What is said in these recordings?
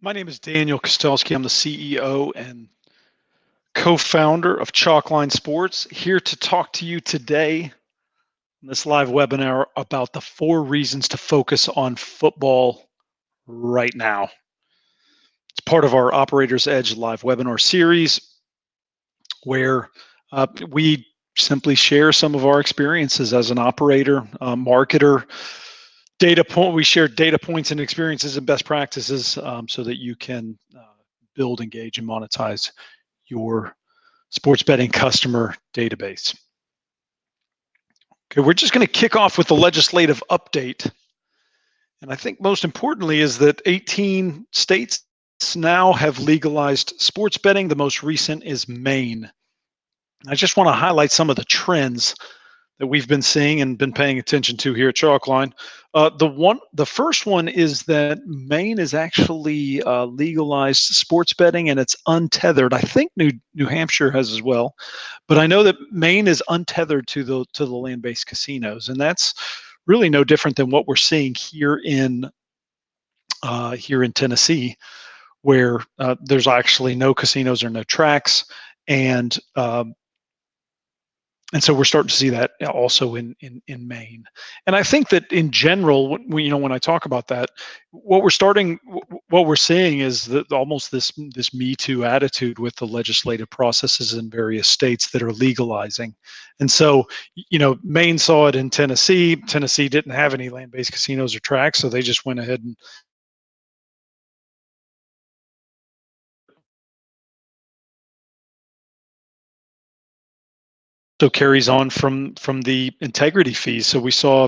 My name is Daniel Kostelski. I'm the CEO and co-founder of Chalkline Sports, here to talk to you today in this live webinar about the 4 reasons to focus on football right now. It's part of our Operator's Edge live webinar series where we simply share some of our experiences as an operator, marketer, we share data points and experiences and best practices so that you can build, engage, and monetize your sports betting customer database. Okay, we're just going to kick off with the legislative update. And I think most importantly is that 18 states now have legalized sports betting. The most recent is Maine. I just want to highlight some of the trends that we've been seeing and been paying attention to here at Chalkline. The first one is that Maine is actually legalized sports betting, and it's untethered. I think New Hampshire has as well, but I know that Maine is untethered to the land-based casinos, and that's really no different than what we're seeing here in Tennessee, where there's actually no casinos or no tracks, and so we're starting to see that also in Maine. And I think that in general, when I talk about that, what we're seeing is that almost this Me Too attitude with the legislative processes in various states that are legalizing. And so, Maine saw it in Tennessee. Tennessee didn't have any land-based casinos or tracks, so they just went ahead and so carries on from the integrity fees. So we saw,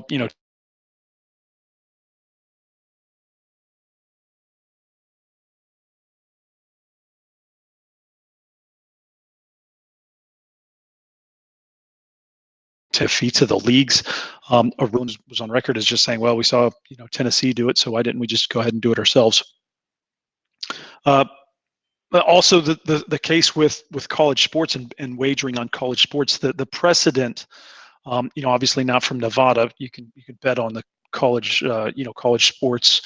to fee to the leagues. Arun was on record as just saying, well, we saw Tennessee do it, so why didn't we just go ahead and do it ourselves? But also the case with college sports and wagering on college sports, the precedent, obviously not from Nevada. You can bet on the college sports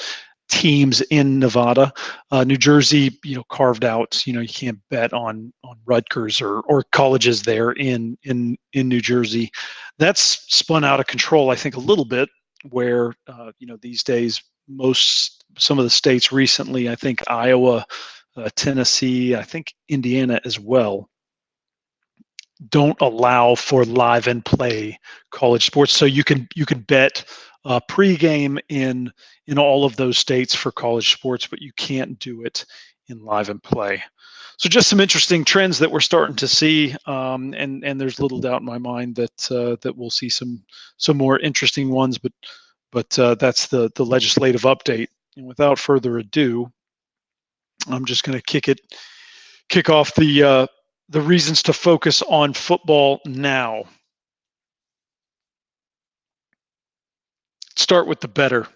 teams in Nevada. New Jersey, carved out. You can't bet on Rutgers or colleges there in New Jersey. That's spun out of control, I think, a little bit. Where these days, some of the states recently, I think Iowa, Tennessee, I think Indiana as well, don't allow for live and play college sports. So you can bet pregame in all of those states for college sports, but you can't do it in live and play. So just some interesting trends that we're starting to see, and there's little doubt in my mind that we'll see some more interesting ones. But that's the legislative update. And without further ado, I'm just going to kick off the reasons to focus on football now. Start with the better.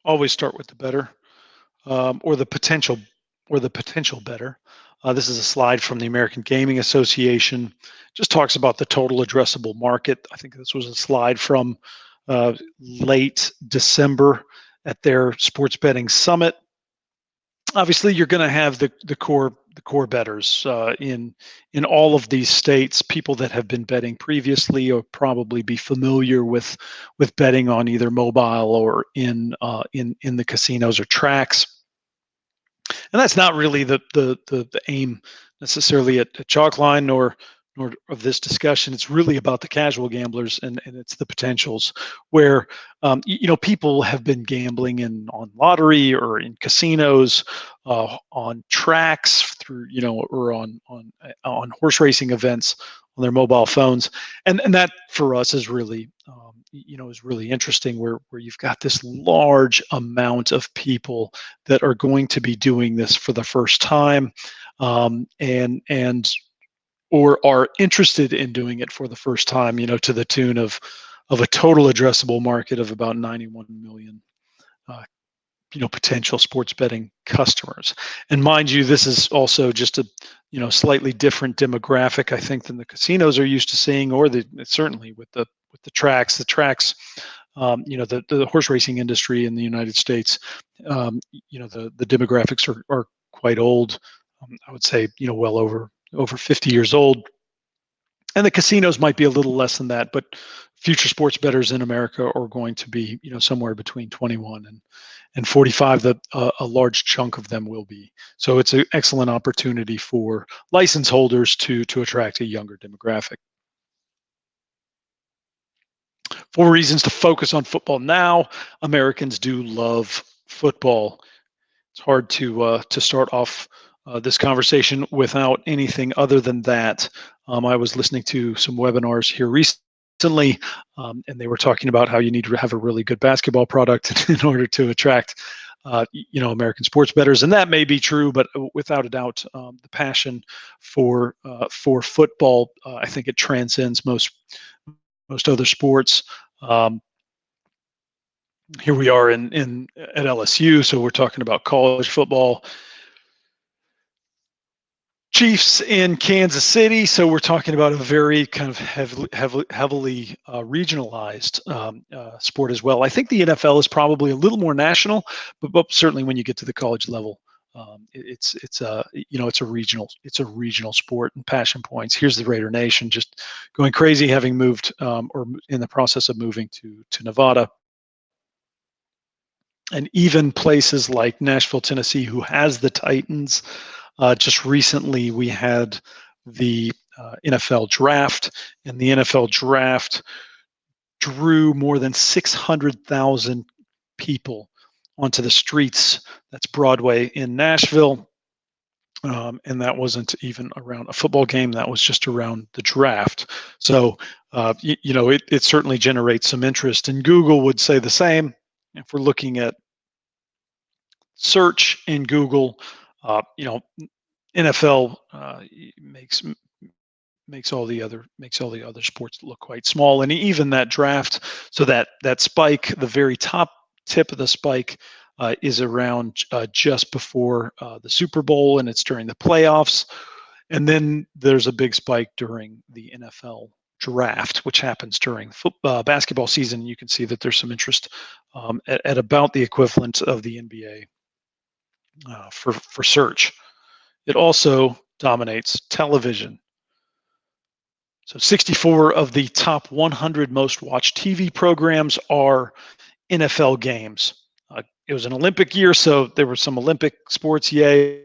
Always start with the better, or the potential better. This is a slide from the American Gaming Association. Just talks about the total addressable market. I think this was a slide from late December at their sports betting summit. Obviously, you're going to have the core bettors in all of these states. People that have been betting previously or probably be familiar with betting on either mobile or in the casinos or tracks. And that's not really the aim necessarily at Chalkline nor of this discussion. It's really about the casual gamblers and it's the potentials where people have been gambling on lottery or in casinos, on tracks through or on horse racing events on their mobile phones, and that for us is really is really interesting where you've got this large amount of people that are going to be doing this for the first time, and or are interested in doing it for the first time, to the tune of a total addressable market of about 91 million, potential sports betting customers. And mind you, this is also just a, slightly different demographic, I think, than the casinos are used to seeing, or certainly with the tracks. The tracks The horse racing industry in the United States, the demographics are quite old. I would say, well over 50 years old. And the casinos might be a little less than that, but future sports bettors in America are going to be, somewhere between 21 and 45. That a large chunk of them will be. So it's an excellent opportunity for license holders to attract a younger demographic. 4 reasons to focus on football now. Americans do love football. It's hard to start off this conversation without anything other than that. I was listening to some webinars here recently, and they were talking about how you need to have a really good basketball product in order to attract, American sports bettors, and that may be true, but without a doubt, the passion for football, I think it transcends most other sports. Um, Here we are in at LSU, so we're talking about college football. Chiefs in Kansas City, so we're talking about a very kind of heavily regionalized sport as well. I think the NFL is probably a little more national, but certainly when you get to the college level, it's a regional sport and passion points. Here's the Raider Nation just going crazy, having moved or in the process of moving to Nevada. And even places like Nashville, Tennessee, who has the Titans. Just recently, we had the NFL draft, and the NFL draft drew more than 600,000 people onto the streets. That's Broadway in Nashville. And that wasn't even around a football game. That was just around the draft. So, it certainly generates some interest. And Google would say the same. If we're looking at search in Google, NFL makes all the other sports look quite small, and even that draft. So that spike, the very top tip of the spike, is around just before the Super Bowl, and it's during the playoffs, and then there's a big spike during the NFL draft, which happens during basketball season. You can see that there's some interest at about the equivalent of the NBA for search. It also dominates television. So 64 of the top 100 most watched TV programs are NFL games. It was an Olympic year, so there were some Olympic sports, yay.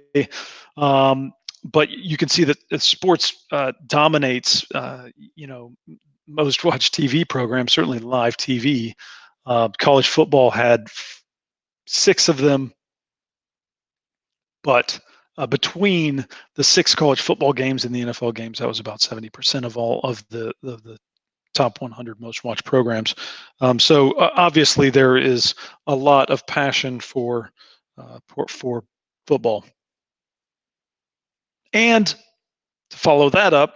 But you can see that sports dominates, most watched TV programs, certainly live TV. College football had 6 of them, but between the 6 college football games and the NFL games, that was about 70% of all of the top 100 most watched programs. So obviously there is a lot of passion for football. And to follow that up,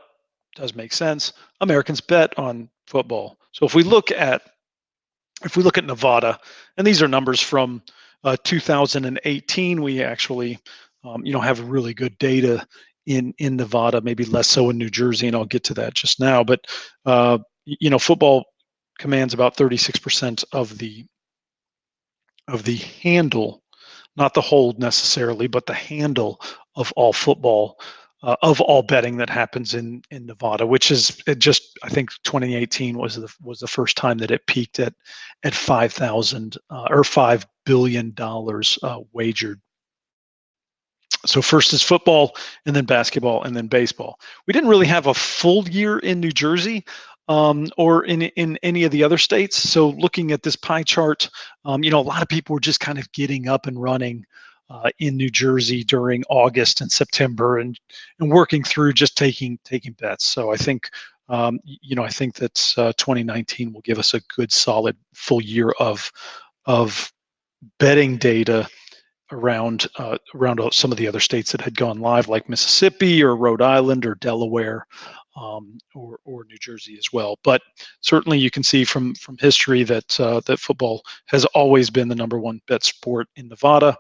does make sense, Americans bet on football. So if we look at Nevada, and these are numbers from 2018, we actually have really good data in Nevada, maybe less so in New Jersey, and I'll get to that just now. But football commands about 36% of the handle, not the hold necessarily, but the handle of all football, of all betting that happens in Nevada, which is I think 2018 was the first time that it peaked at 5,000 or $5 billion wagered. So first is football, and then basketball, and then baseball. We didn't really have a full year in New Jersey or in any of the other states. So looking at this pie chart, a lot of people were just kind of getting up and running in New Jersey during August and September, and working through just taking bets. So I think I think that 2019 will give us a good solid full year of betting data around some of the other states that had gone live, like Mississippi or Rhode Island or Delaware, or New Jersey as well. But certainly you can see from history that that football has always been the number one bet sport in Nevada.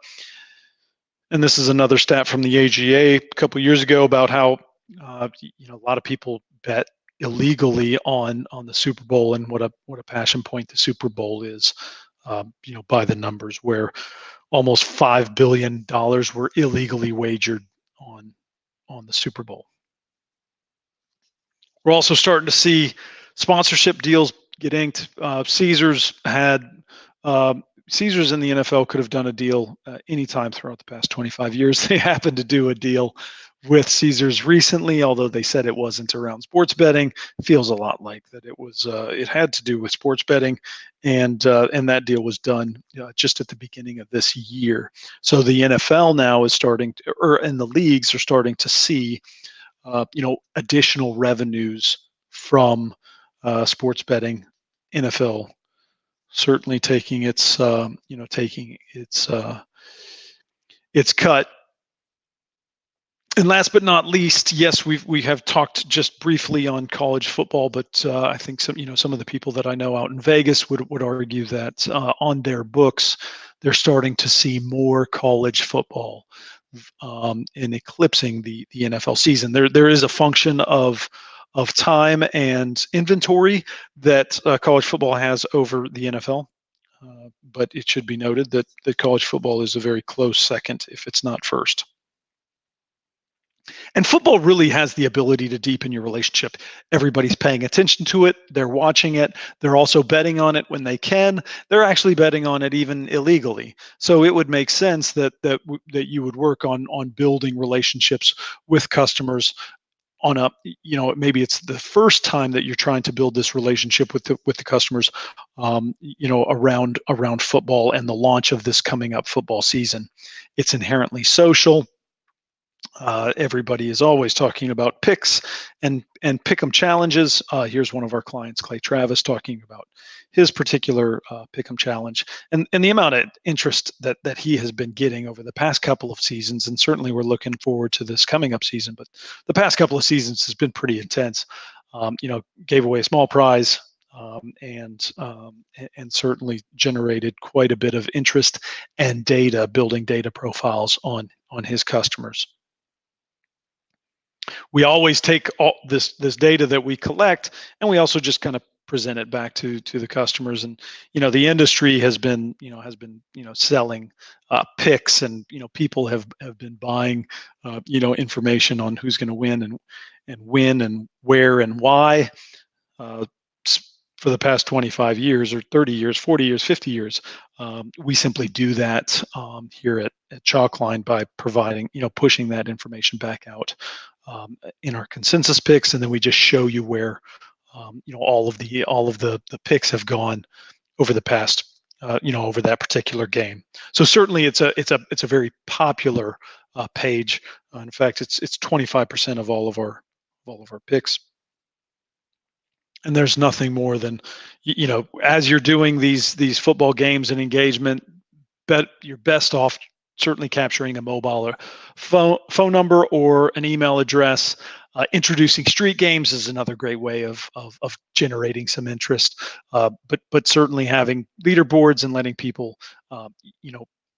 And this is another stat from the AGA a couple years ago about how a lot of people bet illegally on the Super Bowl, and what a passion point the Super Bowl is, by the numbers, where almost $5 billion were illegally wagered on the Super Bowl. We're also starting to see sponsorship deals get inked. Caesars in the NFL could have done a deal anytime throughout the past 25 years. They happened to do a deal with Caesars recently, although they said it wasn't around sports betting. It feels a lot like that. It was. It had to do with sports betting, and that deal was done just at the beginning of this year. So the NFL now is starting, and the leagues are starting to see additional revenues from sports betting. NFL certainly taking its cut. And last but not least, yes, we have talked just briefly on college football, but I think some of the people that I know out in Vegas would argue that on their books they're starting to see more college football in eclipsing the NFL season. There is a function of time and inventory that college football has over the NFL. But it should be noted that college football is a very close second, if it's not first. And football really has the ability to deepen your relationship. Everybody's paying attention to it. They're watching it. They're also betting on it when they can. They're actually betting on it even illegally. So it would make sense that you would work on building relationships with customers on a, maybe it's the first time that you're trying to build this relationship with the customers, around football and the launch of this coming up football season. It's inherently social. Everybody is always talking about picks and pick'em challenges. Here's one of our clients, Clay Travis, talking about his particular pick'em challenge and the amount of interest that he has been getting over the past couple of seasons. And certainly we're looking forward to this coming up season, but the past couple of seasons has been pretty intense. Gave away a small prize, and certainly generated quite a bit of interest and building data profiles on his customers. We always take all this data that we collect, and we also just kind of present it back to the customers. And the industry has been selling picks, and people have been buying information on who's going to win and when and where and why for the past 25 years or 30 years, 40 years, 50 years. We simply do that here at Chalkline by providing, pushing that information back out in our consensus picks, and then we just show you where all of the picks have gone over the past over that particular game. So certainly it's a very popular page. In fact, it's 25% of all of our picks. And there's nothing more than, as you're doing these football games and engagement, you're best off certainly capturing a mobile or phone number or an email address. Introducing street games is another great way of generating some interest. But certainly having leaderboards and letting people,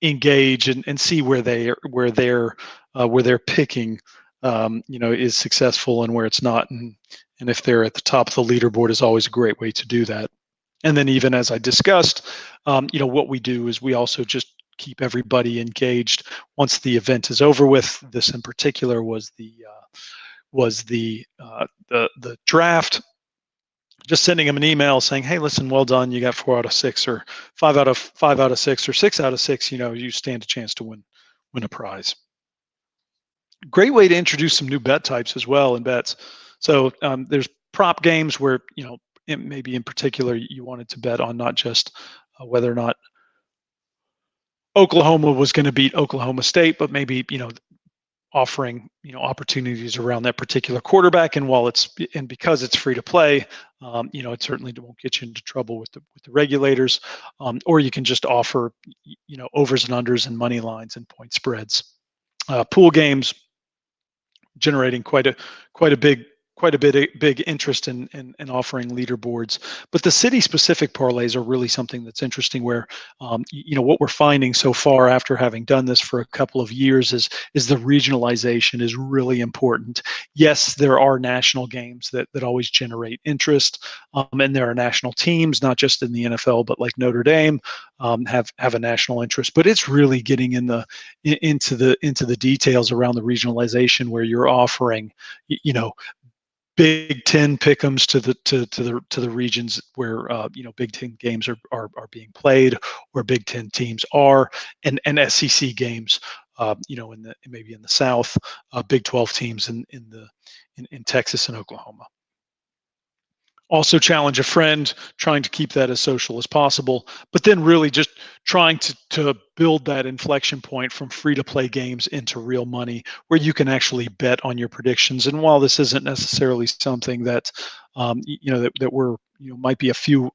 engage and see where they're picking, is successful and where it's not. And if they're at the top of the leaderboard is always a great way to do that. And then even as I discussed, what we do is we also just keep everybody engaged once the event is over with. This in particular was the draft. Just sending them an email saying, "Hey, listen, well done. You got 4 out of 6, or 5 out of 6, or 6 out of 6. You stand a chance to win a prize." Great way to introduce some new bet types as well in bets. So there's prop games where maybe in particular you wanted to bet on not just whether or not Oklahoma was going to beat Oklahoma State, but maybe offering opportunities around that particular quarterback. And because it's free to play, it certainly won't get you into trouble with the regulators. Or you can just offer overs and unders and money lines and point spreads. Pool games generating quite a big quite a big interest in offering leaderboards. But the city specific parlays are really something that's interesting. Where what we're finding so far after having done this for a couple of years is the regionalization is really important. Yes, there are national games that always generate interest, and there are national teams, not just in the NFL, but like Notre Dame have a national interest. But it's really getting into the details around the regionalization, where you're offering, you know, Big Ten pick'ems to the regions where Big Ten games are being played, where Big Ten teams are, and SEC games, in the maybe in the South, Big 12 teams in Texas and Oklahoma. Also challenge a friend, trying to keep that as social as possible, but then really just trying to build that inflection point from free to play games into real money, where you can actually bet on your predictions. And while this isn't necessarily something that that we're might be a few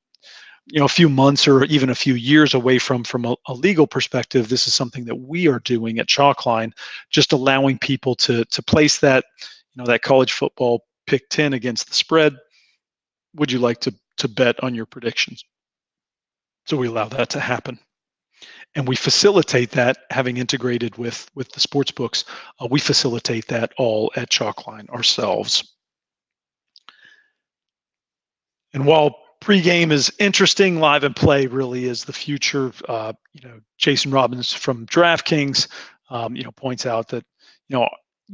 months or even a few years away from a legal perspective, this is something that we are doing at Chalkline, just allowing people to place that that college football pick 10 against the spread. Would you like to bet on your predictions? So we allow that to happen, and we facilitate that, having integrated with the sports books. We facilitate that all at Chalkline ourselves. And while pregame is interesting, live and play really is the future. Jason Robbins from DraftKings, points out that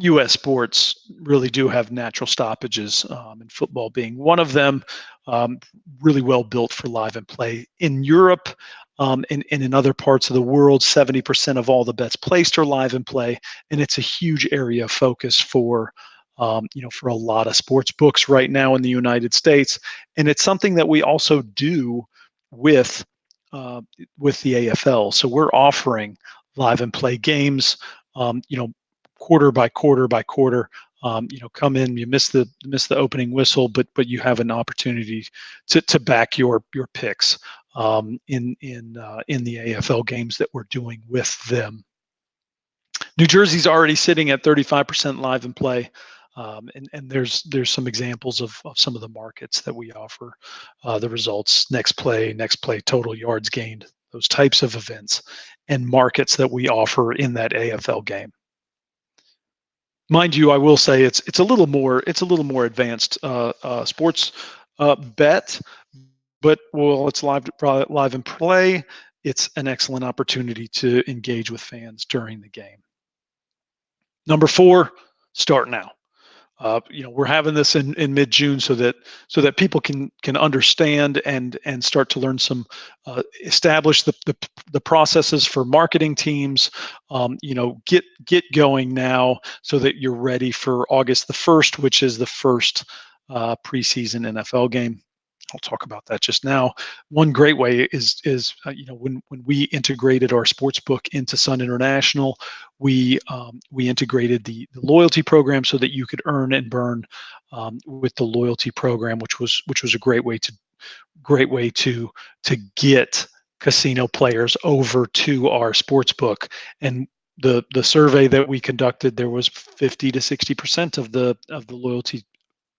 U.S. sports really do have natural stoppages, and football being one of them. Really well built for live and play. In Europe, and in other parts of the world, 70% of all the bets placed are live and play, and it's a huge area of focus for a lot of sports books right now in the United States. And it's something that we also do with the AFL. So we're offering live and play games, quarter by quarter by quarter. Come in, you miss the opening whistle, but you have an opportunity to back your picks in the AFL games that we're doing with them. New Jersey's already sitting at 35% live and play. And there's some examples of some of the markets that we offer the results: next play, total yards gained, those types of events and markets that we offer in that AFL game. Mind you, I will say it's a little more advanced sports bet, but while it's live and play, it's an excellent opportunity to engage with fans during the game. Number 4, start now. We're having this in mid-June so that people can understand and start to learn establish the processes for marketing teams. Get going now so that you're ready for August the 1st, which is the first preseason NFL game. I'll talk about that just now. One great way is when we integrated our sports book into Sun International, we integrated the loyalty program so that you could earn and burn with the loyalty program, which was a great way to get casino players over to our sports book. And the survey that we conducted, there was 50 to 60% of the loyalty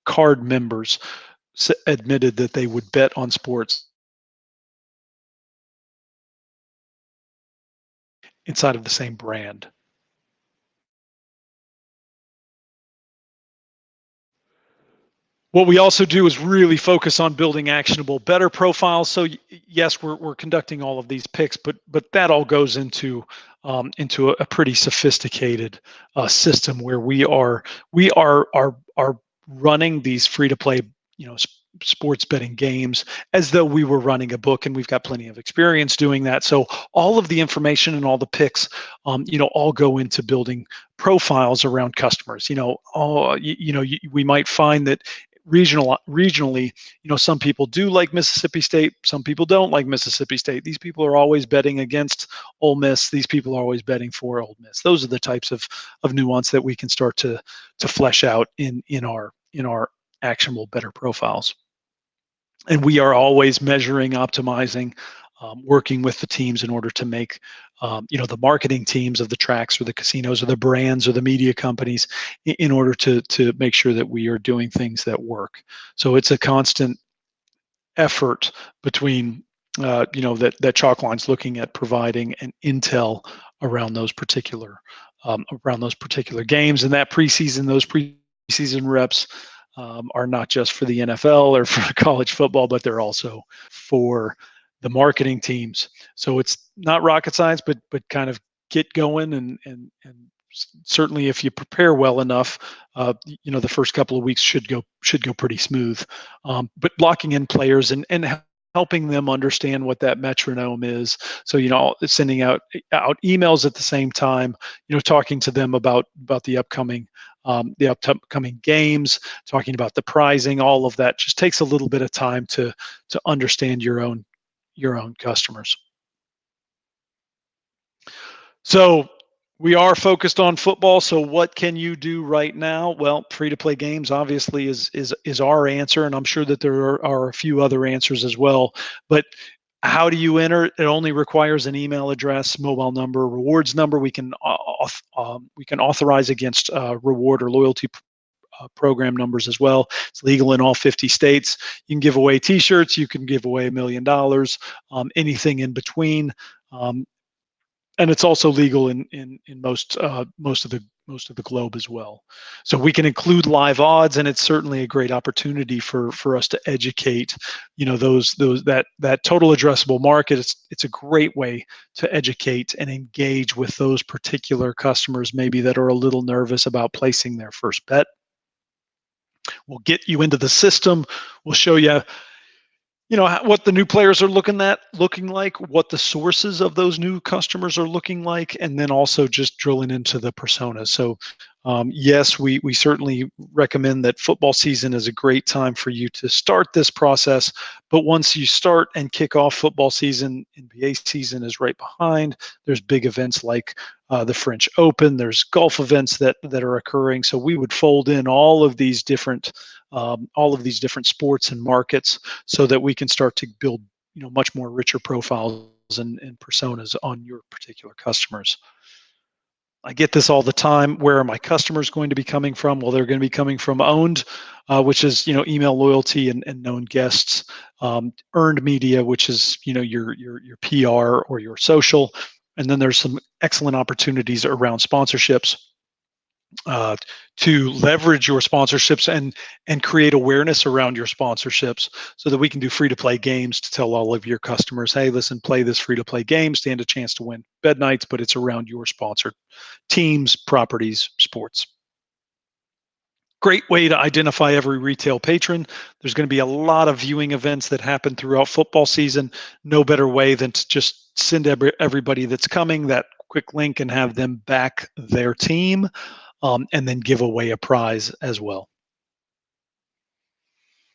card members admitted that they would bet on sports inside of the same brand. What we also do is really focus on building actionable bettor profiles. So yes, we're conducting all of these picks, but that all goes into a pretty sophisticated system where we are running these free to play sports betting games as though we were running a book, and we've got plenty of experience doing that. So all of the information and all the picks, all go into building profiles around customers. We might find that regionally, some people do like Mississippi State, some people don't like Mississippi State. These people are always betting against Ole Miss. These people are always betting for Ole Miss. Those are the types of nuance that we can start to flesh out in our actionable bettor profiles. And we are always measuring, optimizing working with the teams in order to make the marketing teams of the tracks or the casinos or the brands or the media companies in order to make sure that we are doing things that work. So it's a constant effort between that chalk line's looking at providing an intel around those particular games, and that those preseason reps are not just for the NFL or for college football, but they're also for the marketing teams. So it's not rocket science, but kind of get going, and certainly if you prepare well enough, the first couple of weeks should go pretty smooth. But blocking in players and helping them understand what that metronome is. So sending out emails at the same time, talking to them about the upcoming games, talking about the pricing, all of that just takes a little bit of time to understand your own customers. So we are focused on football. So what can you do right now? Well, free to play games obviously is our answer, and I'm sure that there are a few other answers as well. But how do you enter? It only requires an email address, mobile number, rewards number. We can authorize against reward or loyalty program numbers as well. It's legal in all 50 states. You can give away T-shirts. You can give away $1 million. Anything in between. And it's also legal in most of the globe as well. So we can include live odds, and it's certainly a great opportunity for us to educate, that total addressable market. It's a great way to educate and engage with those particular customers maybe that are a little nervous about placing their first bet. We'll get you into the system. We'll show you what the new players are looking like, what the sources of those new customers are looking like, and then also just drilling into the personas. So yes, we certainly recommend that football season is a great time for you to start this process. But once you start and kick off football season, NBA season is right behind. There's big events like the French Open. There's golf events that are occurring. So we would fold in all of these different sports and markets so that we can start to build much more richer profiles and personas on your particular customers. I get this all the time. Where are my customers going to be coming from? Well, they're going to be coming from owned, which is email loyalty and known guests. Earned media, which is your PR or your social, and then there's some excellent opportunities around sponsorships to leverage your sponsorships and create awareness around your sponsorships so that we can do free to play games to tell all of your customers, hey, listen, play this free to play game, stand a chance to win bed nights, but it's around your sponsored teams, properties, sports. Great way to identify every retail patron. There's going to be a lot of viewing events that happen throughout football season. No better way than to just send everybody that's coming that quick link and have them back their team. And then give away a prize as well.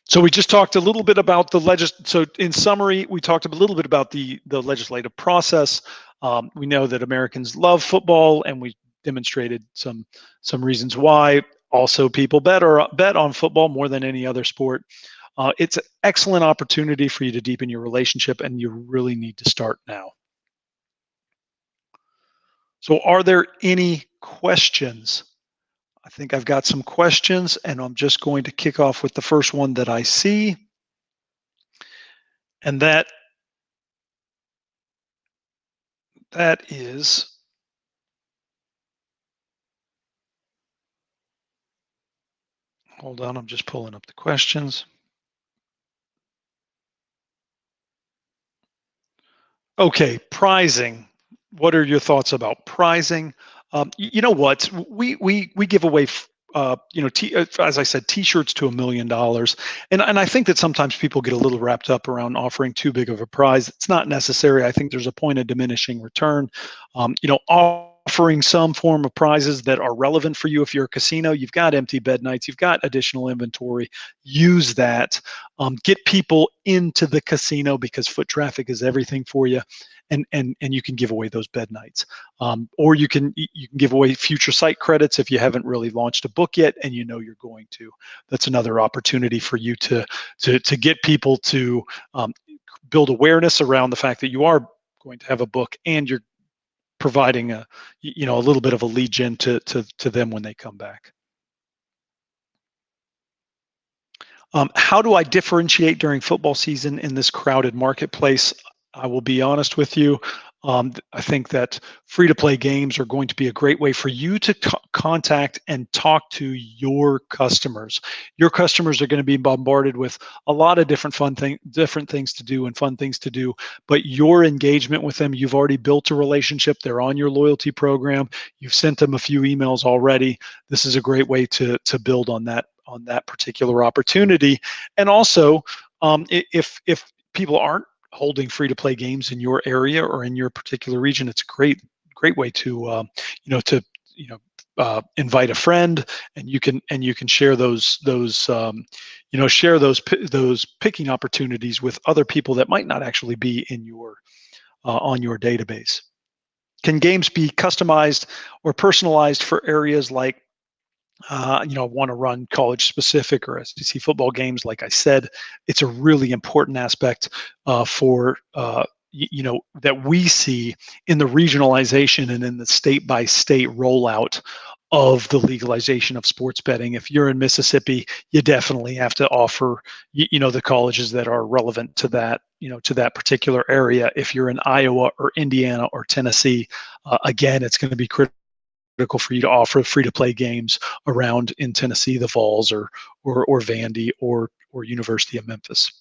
So we just talked a little bit about So in summary, we talked a little bit about the legislative process. We know that Americans love football, and we demonstrated some reasons why. Also, people bet on football more than any other sport. It's an excellent opportunity for you to deepen your relationship, and you really need to start now. So are there any questions? I think I've got some questions, and I'm just going to kick off with the first one that I see. And that is, hold on, I'm just pulling up the questions. Okay, pricing. What are your thoughts about pricing? You know what? We give away as I said, T-shirts to $1 million, and I think that sometimes people get a little wrapped up around offering too big of a prize. It's not necessary. I think there's a point of diminishing return. Offering some form of prizes that are relevant for you. If you're a casino, you've got empty bed nights, you've got additional inventory. Use that. Get people into the casino because foot traffic is everything for you. And you can give away those bed nights, or you can give away future site credits if you haven't really launched a book yet, and you're going to. That's another opportunity for you to get people to build awareness around the fact that you are going to have a book, and you're providing a little bit of a lead gen to them when they come back. How do I differentiate during football season in this crowded marketplace? I will be honest with you. I think that free to play games are going to be a great way for you to contact and talk to your customers. Your customers are going to be bombarded with a lot of different things to do and fun things to do. But your engagement with them, you've already built a relationship. They're on your loyalty program. You've sent them a few emails already. This is a great way to build on that particular opportunity. And also, if people aren't holding free to play games in your area or in your particular region, it's a great way to invite a friend, and you can share those picking opportunities with other people that might not actually be in your on your database. Can games be customized or personalized for areas like want to run college specific or SEC football games? Like I said, it's a really important aspect for that we see in the regionalization and in the state by state rollout of the legalization of sports betting. If you're in Mississippi, you definitely have to offer the colleges that are relevant to that to that particular area. If you're in Iowa or Indiana or Tennessee, again, it's going to be critical for you to offer free-to-play games around in Tennessee, the Vols or Vandy or University of Memphis.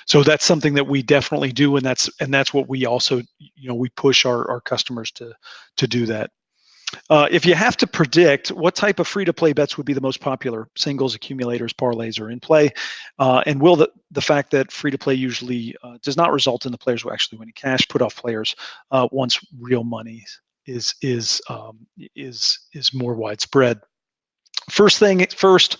So that's something that we definitely do, and that's what we also we push our customers to do that. If you have to predict what type of free-to-play bets would be the most popular, singles, accumulators, parlays, or in play, and will the fact that free-to-play usually does not result in the players who actually win cash put off players once real money is more widespread. First thing first,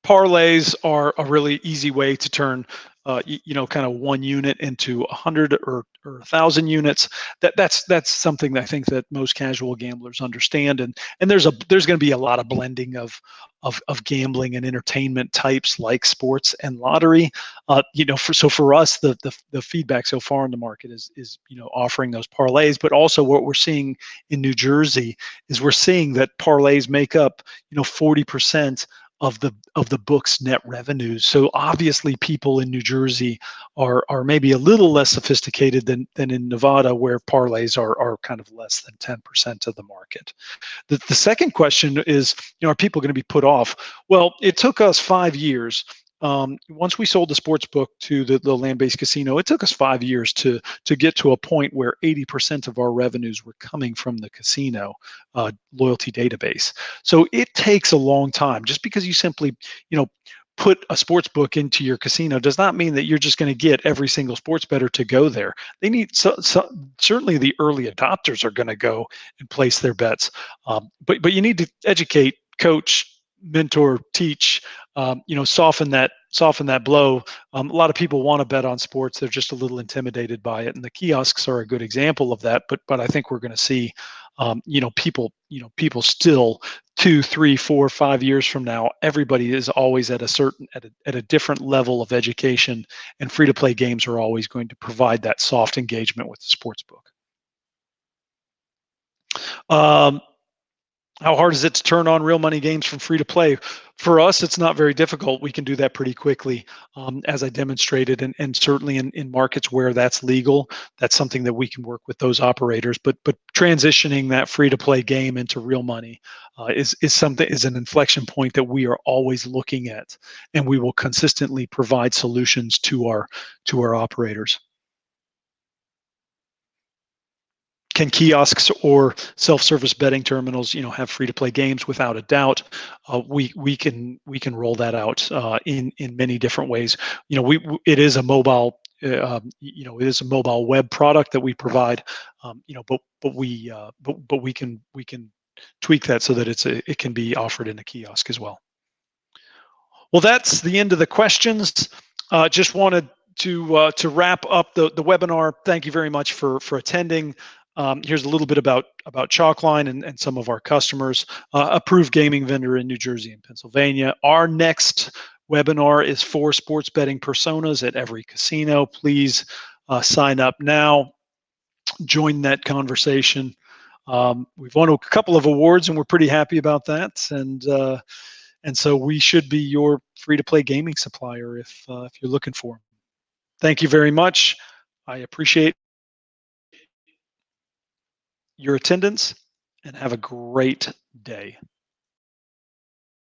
parlays are a really easy way to turn kind of one unit into 100 or 1,000 units. That's something that I think that most casual gamblers understand, and there's going to be a lot of blending of gambling and entertainment types like sports and lottery. For us, the feedback so far in the market is offering those parlays, but also what we're seeing in New Jersey is we're seeing that parlays make up 40% of the book's net revenues. So obviously people in New Jersey are maybe a little less sophisticated than in Nevada, where parlays are kind of less than 10% of the market. The second question is, are people going to be put off? Well, it took us 5 years. Once we sold the sports book to the land-based casino, it took us 5 years to get to a point where 80% of our revenues were coming from the casino loyalty database. So it takes a long time. Just because you simply, put a sports book into your casino does not mean that you're just going to get every single sports bettor to go there. They need certainly the early adopters are going to go and place their bets, but you need to educate, coach, mentor, teach, soften that blow. A lot of people want to bet on sports; they're just a little intimidated by it, and the kiosks are a good example of that. But I think we're going to see, people still 2, 3, 4, 5 years from now. Everybody is always at a different level of education, and free to play games are always going to provide that soft engagement with the sports book. How hard is it to turn on real money games from free to play? For us, it's not very difficult. We can do that pretty quickly, as I demonstrated, and certainly in markets where that's legal, that's something that we can work with those operators. But transitioning that free to play game into real money is an inflection point that we are always looking at, and we will consistently provide solutions to our operators. Can kiosks or self-service betting terminals, have free-to-play games? Without a doubt, we can roll that out in many different ways. It is a mobile, it is a mobile web product that we provide, but we can tweak that so that it can be offered in a kiosk as well. Well, that's the end of the questions. Just wanted to wrap up the webinar. Thank you very much for attending. Here's a little bit about Chalkline and some of our customers. Approved gaming vendor in New Jersey and Pennsylvania. Our next webinar is for sports betting personas at every casino. Please sign up now, join that conversation. We've won a couple of awards, and we're pretty happy about that. And so we should be your free-to-play gaming supplier if you're looking for them. Thank you very much. I appreciate your attendance, and have a great day.